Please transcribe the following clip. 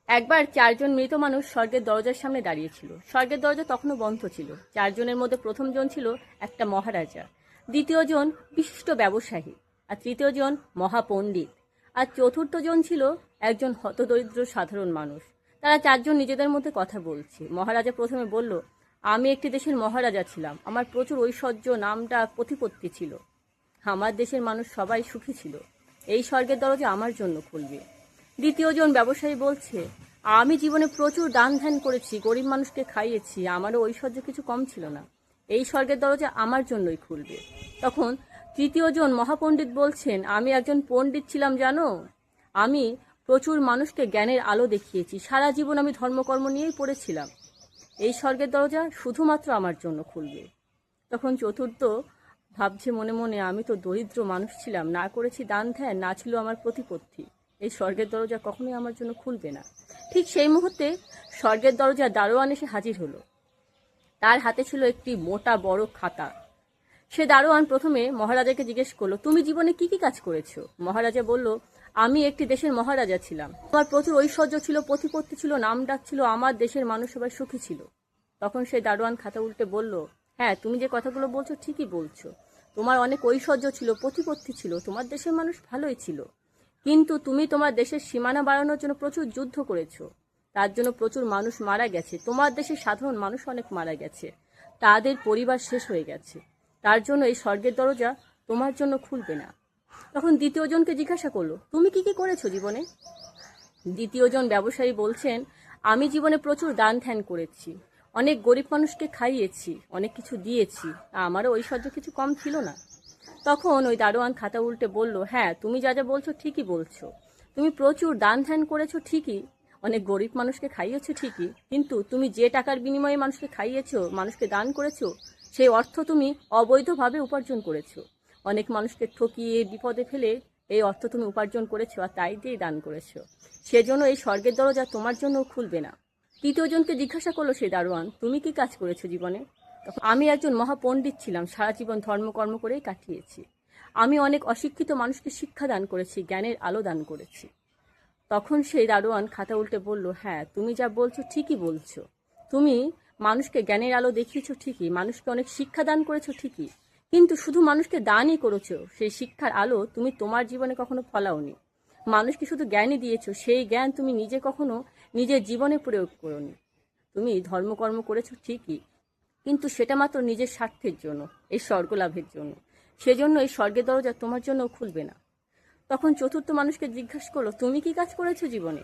একবার চারজন মৃত মানুষ স্বর্গের দরজার সামনে দাঁড়িয়েছিল। স্বর্গের দরজা তখনও বন্ধ ছিল। চারজনের মধ্যে প্রথম জন ছিল একটা মহারাজা, দ্বিতীয় জন বিশিষ্ট ব্যবসায়ী, আর তৃতীয় জন মহাপণ্ডিত, আর চতুর্থ জন ছিল একজন হতদরিদ্র সাধারণ মানুষ। তারা চারজন নিজেদের মধ্যে কথা বলছে। মহারাজা প্রথমে বলল, আমি একটি দেশের মহারাজা ছিলাম। আমার প্রচুর ঐশ্বর্য, নামডাক, প্রতিপত্তি ছিল। আমার দেশের মানুষ সবাই সুখী ছিল। এই স্বর্গের দরজা আমার জন্য খুলবে। দ্বিতীয় জন ব্যবসায়ী বলছে, আমি জীবনে প্রচুর দান ধ্যান করেছি, গরিব মানুষকে খাইয়েছি, আমারও ঐশ্বর্য কিছু কম ছিল না। এই স্বর্গের দরজা আমার জন্যই খুলবে। তখন তৃতীয় জন মহাপণ্ডিত বলছেন, আমি একজন পণ্ডিত ছিলাম জানো, আমি প্রচুর মানুষকে জ্ঞানের আলো দেখিয়েছি, সারা জীবন আমি ধর্মকর্ম নিয়েই পড়েছিলাম। এই স্বর্গের দরজা শুধুমাত্র আমার জন্য খুলবে। তখন চতুর্থ ভাবছে মনে মনে, আমি তো দরিদ্র মানুষ ছিলাম, না করেছি দান ধ্যান, না ছিল আমার প্রতিপত্তি, এই স্বর্গের দরজা কখনোই আমার জন্য খুলবে না। ঠিক সেই মুহূর্তে স্বর্গের দরজা দারোয়ান এসে হাজির হলো। তার হাতে ছিল একটি মোটা বড় খাতা। সে দারোয়ান প্রথমে মহারাজাকে জিজ্ঞেস করলো, তুমি জীবনে কি কি কাজ করেছো? মহারাজা বলল, আমি একটি দেশের মহারাজা ছিলাম, আমার প্রচুর ঐশ্বর্য ছিল, প্রতিপত্তি ছিল, নামডাক ছিল, আমার দেশের মানুষ সবাই সুখী ছিল। তখন সেই দারোয়ান খাতা উল্টে বলল, হ্যাঁ, তুমি যে কথাগুলো বলছো ঠিকই বলছো, তোমার অনেক ঐশ্বর্য ছিল, প্রতিপত্তি ছিল, তোমার দেশের মানুষ ভালোই ছিল, কিন্তু তুমি তোমার দেশের সীমানা বাড়ানোর জন্য প্রচুর যুদ্ধ করেছো, তার জন্য প্রচুর মানুষ মারা গেছে, তোমার দেশের সাধারণ মানুষ অনেক মারা গেছে, তাদের পরিবার শেষ হয়ে গেছে, তার জন্য এই স্বর্গের দরজা তোমার জন্য খুলবে না। তখন দ্বিতীয় জনকে জিজ্ঞাসা করলো, তুমি কি কি করেছো জীবনে? দ্বিতীয় জন ব্যবসায়ী বলছেন, আমি জীবনে প্রচুর দান ধ্যান করেছি, অনেক গরিব মানুষকে খাইয়েছি, অনেক কিছু দিয়েছি, আমারও ঐশ্বর্য কিছু কম ছিল না। তখন ওই দারোয়ান খাতা উল্টে বলল, হ্যাঁ, তুমি যা যা বলছো ঠিকই বলছো, তুমি প্রচুর দান ধ্যান করেছো ঠিকই, অনেক গরিব মানুষকে খাইয়েছো ঠিকই, কিন্তু তুমি যে টাকার বিনিময়ে মানুষকে খাইয়েছো, মানুষকে দান করেছো, সেই অর্থ তুমি অবৈধভাবে উপার্জন করেছো। অনেক মানুষকে ঠকিয়ে বিপদে ফেলে এই অর্থ তুমি উপার্জন করেছো, আর তাই দিয়েই দান করেছো। সেজন্য এই স্বর্গের দরজা তোমার জন্য খুলবে না। তৃতীয় জনকে জিজ্ঞাসা করলো সেই দারোয়ান, তুমি কি কাজ করেছো জীবনে? তখন, আমি একজন মহাপণ্ডিত ছিলাম, সারা জীবন ধর্মকর্ম করেই কাটিয়েছি, আমি অনেক অশিক্ষিত মানুষকে শিক্ষা দান করেছি, জ্ঞানের আলো দান করেছি। তখন সেই দারোয়ান খাতা উল্টে বলল, হ্যাঁ, তুমি যা বলছো ঠিকই বলছো, তুমি মানুষকে জ্ঞানের আলো দেখিয়েছো ঠিকই, মানুষকে অনেক শিক্ষা দান করেছো ঠিকই, কিন্তু শুধু মানুষকে দানই করেছো, সেই শিক্ষার আলো তুমি তোমার জীবনে কখনো ফলাওনি। মানুষকে শুধু জ্ঞানই দিয়েছো, সেই জ্ঞান তুমি নিজে কখনো নিজের জীবনে প্রয়োগ করোনি। তুমি ধর্মকর্ম করেছো ঠিকই, কিন্তু সেটা মাত্র নিজের স্বার্থের জন্য, এই স্বর্গ লাভের জন্য। সেজন্য এই স্বর্গের দরজা তোমার জন্য খুলবে না। তখন চতুর্থ মানুষকে জিজ্ঞাসা করলো, তুমি কি কাজ করেছো জীবনে?